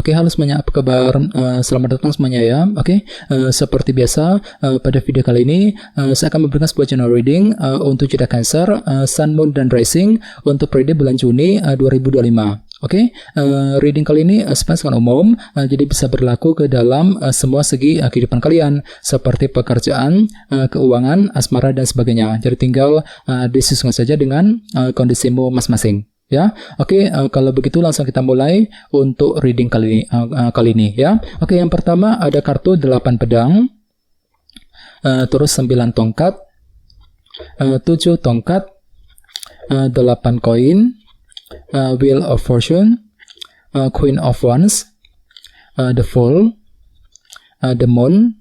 Oke, halo semuanya, apa kabar? Selamat datang semuanya ya. Oke, seperti biasa pada video kali ini saya akan memberikan sebuah general reading untuk zodiak Cancer, Sun, Moon, dan Rising untuk periode bulan Juni 2025. Oke, reading kali ini sangat umum, jadi bisa berlaku ke dalam semua segi kehidupan kalian, seperti pekerjaan, keuangan, asmara, dan sebagainya. Jadi tinggal disesuaikan saja dengan kondisimu masing-masing. Ya, oke, kalau begitu langsung kita mulai untuk reading kali ini ya. Oke, yang pertama ada kartu 8 pedang, terus 9 tongkat, 7 tongkat, 8 koin, Wheel of Fortune, Queen of Wands, the Fool, the Moon,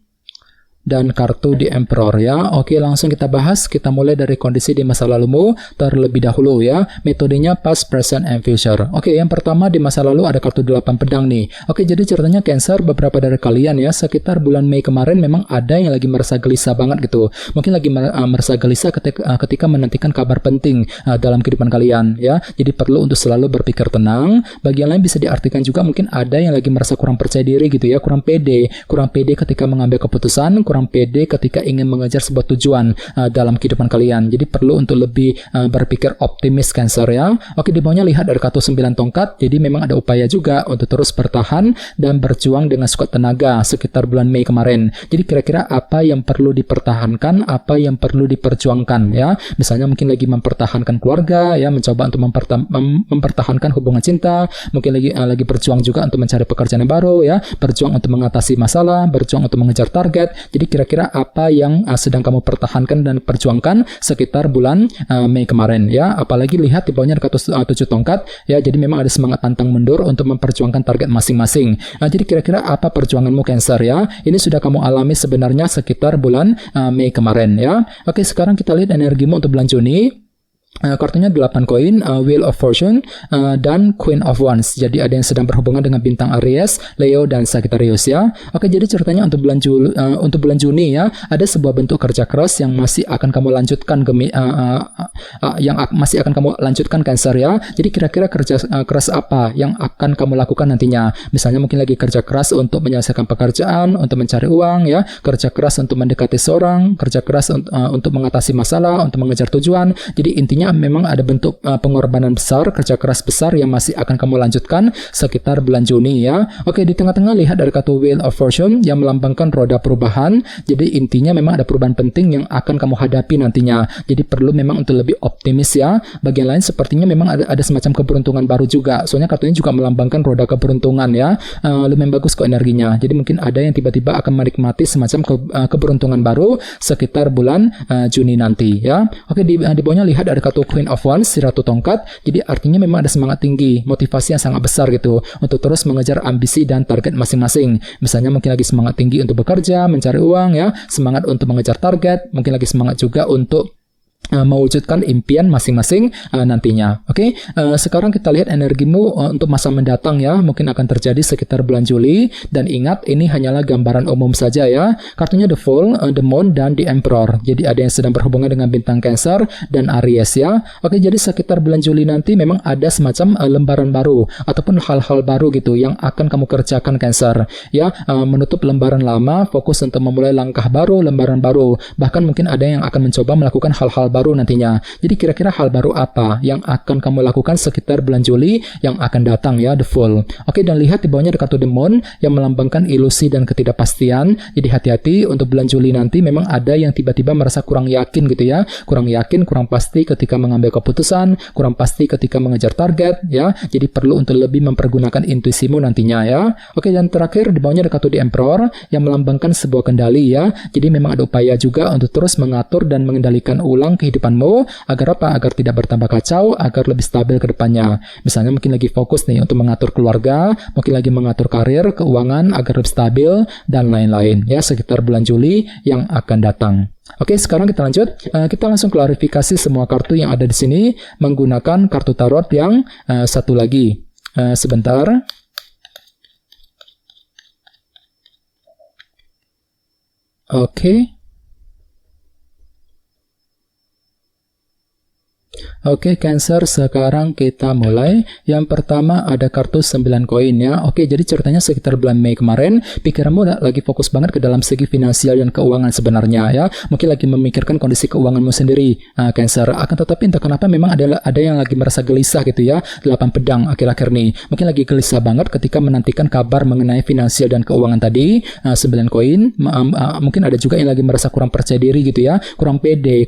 dan kartu The Emperor ya. Oke, langsung kita bahas. Kita mulai dari kondisi di masa lalumu terlebih dahulu ya. Metodenya past, present, and future. Oke, yang pertama di masa lalu ada kartu 8 pedang nih. Oke, jadi ceritanya Cancer, beberapa dari kalian ya, sekitar bulan Mei kemarin memang ada yang lagi merasa gelisah banget gitu. Mungkin lagi merasa gelisah ketika menantikan kabar penting dalam kehidupan kalian ya. Jadi perlu untuk selalu berpikir tenang. Bagian lain bisa diartikan juga mungkin ada yang lagi merasa kurang percaya diri gitu ya, kurang pede ketika mengambil keputusan, kurang pede ketika ingin mengejar sebuah tujuan dalam kehidupan kalian. Jadi perlu untuk lebih berpikir optimis Cancer ya. Oke, di bawahnya lihat ada kartu 9 tongkat. Jadi memang ada upaya juga untuk terus bertahan dan berjuang dengan sekuat tenaga sekitar bulan Mei kemarin. Jadi kira-kira apa yang perlu dipertahankan, apa yang perlu diperjuangkan ya. Misalnya mungkin lagi mempertahankan keluarga ya, mencoba untuk mempertahankan hubungan cinta, mungkin lagi berjuang juga untuk mencari pekerjaan yang baru ya, berjuang untuk mengatasi masalah, berjuang untuk mengejar target. Jadi kira-kira apa yang sedang kamu pertahankan dan perjuangkan sekitar bulan Mei kemarin ya. Apalagi lihat di bawahnya ada kartu 7 tongkat ya. Jadi memang ada semangat pantang mundur untuk memperjuangkan target masing-masing. Jadi kira-kira apa perjuanganmu Cancer ya. Ini sudah kamu alami sebenarnya sekitar bulan Mei kemarin ya. Oke, sekarang kita lihat energimu untuk bulan Juni. Kartunya 8 koin, Wheel of Fortune, dan Queen of Wands. Jadi ada yang sedang berhubungan dengan bintang Aries, Leo, dan Sagittarius ya. Oke, jadi ceritanya untuk bulan Juni ya, ada sebuah bentuk kerja keras yang masih akan kamu lanjutkan Cancer ya. Jadi kira-kira kerja keras apa yang akan kamu lakukan nantinya? Misalnya mungkin lagi kerja keras untuk menyelesaikan pekerjaan, untuk mencari uang ya, kerja keras untuk mendekati seorang, kerja keras untuk mengatasi masalah, untuk mengejar tujuan. Jadi intinya memang ada bentuk pengorbanan besar, kerja keras besar yang masih akan kamu lanjutkan sekitar bulan Juni ya. Oke, di tengah-tengah lihat dari kartu Wheel of Fortune yang melambangkan roda perubahan. Jadi intinya memang ada perubahan penting yang akan kamu hadapi nantinya. Jadi perlu memang untuk lebih optimis ya. Bagian lain sepertinya memang ada semacam keberuntungan baru juga. Soalnya kartunya juga melambangkan roda keberuntungan ya. Lumayan bagus kok energinya. Jadi mungkin ada yang tiba-tiba akan menikmati semacam keberuntungan baru sekitar bulan Juni nanti ya. Oke, di bawahnya lihat ada kartu Queen of Wands, si Ratu Tongkat. Jadi artinya memang ada semangat tinggi, motivasi yang sangat besar gitu untuk terus mengejar ambisi dan target masing-masing. Misalnya mungkin lagi semangat tinggi untuk bekerja, mencari uang ya, semangat untuk mengejar target, mungkin lagi semangat juga untuk mewujudkan impian masing-masing nantinya. Oke, sekarang kita lihat energimu untuk masa mendatang ya, mungkin akan terjadi sekitar bulan Juli. Dan ingat, ini hanyalah gambaran umum saja ya. Kartunya The Fool, The Moon, dan The Emperor. Jadi ada yang sedang berhubungan dengan bintang Cancer dan Aries ya. Oke, jadi sekitar bulan Juli nanti memang ada semacam lembaran baru ataupun hal-hal baru gitu yang akan kamu kerjakan Cancer ya. Menutup lembaran lama, fokus untuk memulai langkah baru, lembaran baru. Bahkan mungkin ada yang akan mencoba melakukan hal-hal baru nantinya. Jadi kira-kira hal baru apa yang akan kamu lakukan sekitar bulan Juli yang akan datang ya, The Fool. Oke, dan lihat di bawahnya ada kartu The Moon yang melambangkan ilusi dan ketidakpastian. Jadi hati-hati untuk bulan Juli nanti memang ada yang tiba-tiba merasa kurang yakin gitu ya. Kurang yakin, kurang pasti ketika mengambil keputusan, kurang pasti ketika mengejar target ya. Jadi perlu untuk lebih mempergunakan intuisimu nantinya ya. Oke, dan terakhir di bawahnya ada kartu The Emperor yang melambangkan sebuah kendali ya. Jadi memang ada upaya juga untuk terus mengatur dan mengendalikan ulang kehidupanmu agar apa? Agar tidak bertambah kacau, agar lebih stabil ke depannya. Misalnya mungkin lagi fokus nih untuk mengatur keluarga, mungkin lagi mengatur karir, keuangan agar lebih stabil dan lain-lain ya sekitar bulan Juli yang akan datang. Oke, sekarang kita lanjut. Kita langsung klarifikasi semua kartu yang ada di sini menggunakan kartu tarot yang satu lagi. Sebentar. Oke. Oke, Cancer, sekarang kita mulai. Yang pertama ada kartu 9 koin ya. Oke, jadi ceritanya sekitar bulan Mei kemarin, pikiranmu lagi fokus banget ke dalam segi finansial dan keuangan sebenarnya ya. Mungkin lagi memikirkan kondisi keuanganmu sendiri, Cancer. Akan tetapi entah kenapa memang ada yang lagi merasa gelisah gitu ya. 8 pedang akhir-akhir nih. Mungkin lagi gelisah banget ketika menantikan kabar mengenai finansial dan keuangan tadi. 9 koin. Mungkin ada juga yang lagi merasa kurang percaya diri gitu ya. Kurang pede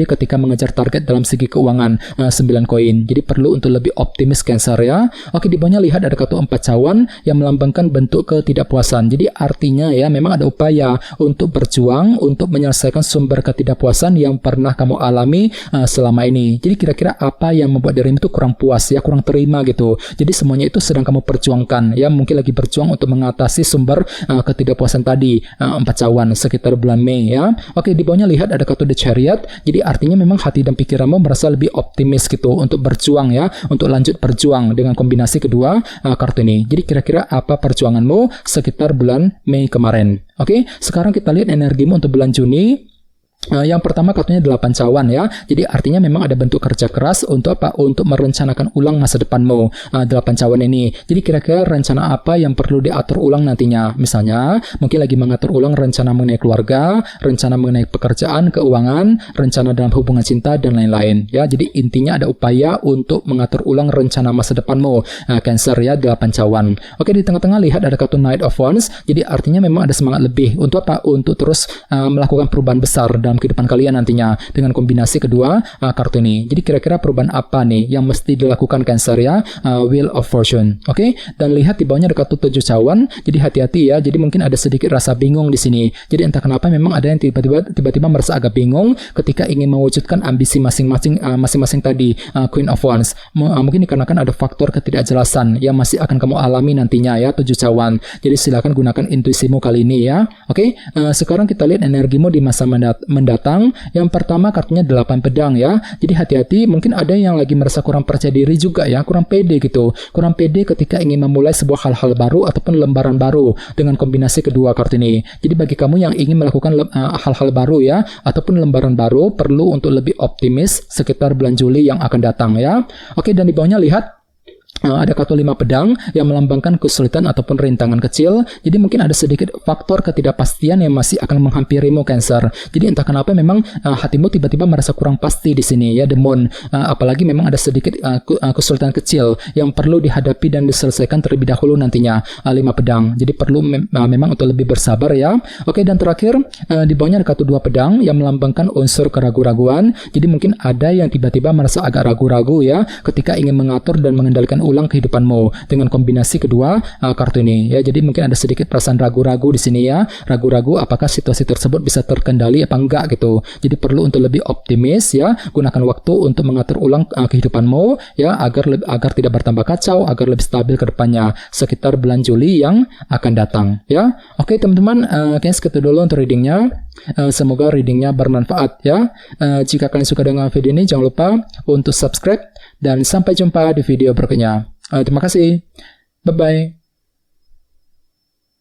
ketika mengejar target dalam segi keuangan. 9 koin. Jadi perlu untuk lebih optimis, Cancer ya. Oke, di bawahnya lihat ada kartu 4 cawan yang melambangkan bentuk ketidakpuasan. Jadi artinya ya memang ada upaya untuk berjuang untuk menyelesaikan sumber ketidakpuasan yang pernah kamu alami selama ini. Jadi kira-kira apa yang membuat dirimu itu kurang puas ya, kurang terima gitu. Jadi semuanya itu sedang kamu perjuangkan ya, mungkin lagi berjuang untuk mengatasi sumber ketidakpuasan tadi. 4 cawan sekitar bulan Mei ya. Oke, di bawahnya lihat ada kartu The Chariot. Jadi artinya memang hati dan pikiranmu merasa lebih optimis gitu untuk berjuang ya, untuk lanjut berjuang dengan kombinasi kedua kartu ini. Jadi kira-kira apa perjuanganmu sekitar bulan Mei kemarin? Oke, sekarang kita lihat energimu untuk bulan Juni. Yang pertama kartunya 8 cawan ya. Jadi artinya memang ada bentuk kerja keras untuk apa? Untuk merencanakan ulang masa depanmu. 8 cawan ini. Jadi kira-kira rencana apa yang perlu diatur ulang nantinya? Misalnya, mungkin lagi mengatur ulang rencana mengenai keluarga, rencana mengenai pekerjaan, keuangan, rencana dalam hubungan cinta dan lain-lain ya. Jadi intinya ada upaya untuk mengatur ulang rencana masa depanmu. Cancer ya, 8 cawan. Oke, di tengah-tengah lihat ada kartu Knight of Wands. Jadi artinya memang ada semangat lebih untuk apa? Untuk terus melakukan perubahan besar dalam kehidupan kalian nantinya dengan kombinasi kedua kartu ini. Jadi kira-kira perubahan apa nih yang mesti dilakukan, Cancer ya? Wheel of Fortune. Oke, dan lihat di bawahnya ada kartu 7 cawan. Jadi hati-hati ya. Jadi mungkin ada sedikit rasa bingung di sini. Jadi entah kenapa memang ada yang tiba-tiba merasa agak bingung ketika ingin mewujudkan ambisi masing-masing tadi, Queen of Wands. Mungkin dikarenakan ada faktor ketidakjelasan yang masih akan kamu alami nantinya ya, 7 cawan. Jadi silakan gunakan intuisimu kali ini ya. Oke, sekarang kita lihat energimu di masa mendatang. Yang pertama kartunya 8 pedang ya. Jadi hati-hati, mungkin ada yang lagi merasa kurang percaya diri juga ya, kurang pede gitu. Kurang pede ketika ingin memulai sebuah hal-hal baru ataupun lembaran baru dengan kombinasi kedua kartu ini. Jadi bagi kamu yang ingin melakukan hal-hal baru ya ataupun lembaran baru, perlu untuk lebih optimis sekitar bulan Juli yang akan datang ya. Oke, dan di bawahnya lihat ada kartu 5 pedang yang melambangkan kesulitan ataupun rintangan kecil. Jadi mungkin ada sedikit faktor ketidakpastian yang masih akan menghampirimu, Cancer. Jadi entah kenapa memang hatimu tiba-tiba merasa kurang pasti di sini ya, The Moon. Apalagi memang ada sedikit kesulitan kecil yang perlu dihadapi dan diselesaikan terlebih dahulu nantinya. 5 pedang. Jadi perlu memang untuk lebih bersabar ya. Oke, dan terakhir di bawahnya ada kartu 2 pedang yang melambangkan unsur keraguan-raguan. Jadi mungkin ada yang tiba-tiba merasa agak ragu-ragu ya ketika ingin mengatur dan mengendalikan ulang kehidupanmu dengan kombinasi kedua kartu ini ya. Jadi mungkin ada sedikit perasaan ragu-ragu di sini ya, ragu-ragu apakah situasi tersebut bisa terkendali apa enggak gitu. Jadi perlu untuk lebih optimis ya, gunakan waktu untuk mengatur ulang kehidupanmu ya, agar tidak bertambah kacau, agar lebih stabil ke depannya sekitar bulan Juli yang akan datang ya. Oke teman-teman, kayaknya segitu dulu untuk readingnya. Semoga readingnya bermanfaat ya. Jika kalian suka dengan video ini, jangan lupa untuk subscribe dan sampai jumpa di video berikutnya. Terima kasih. Bye-bye.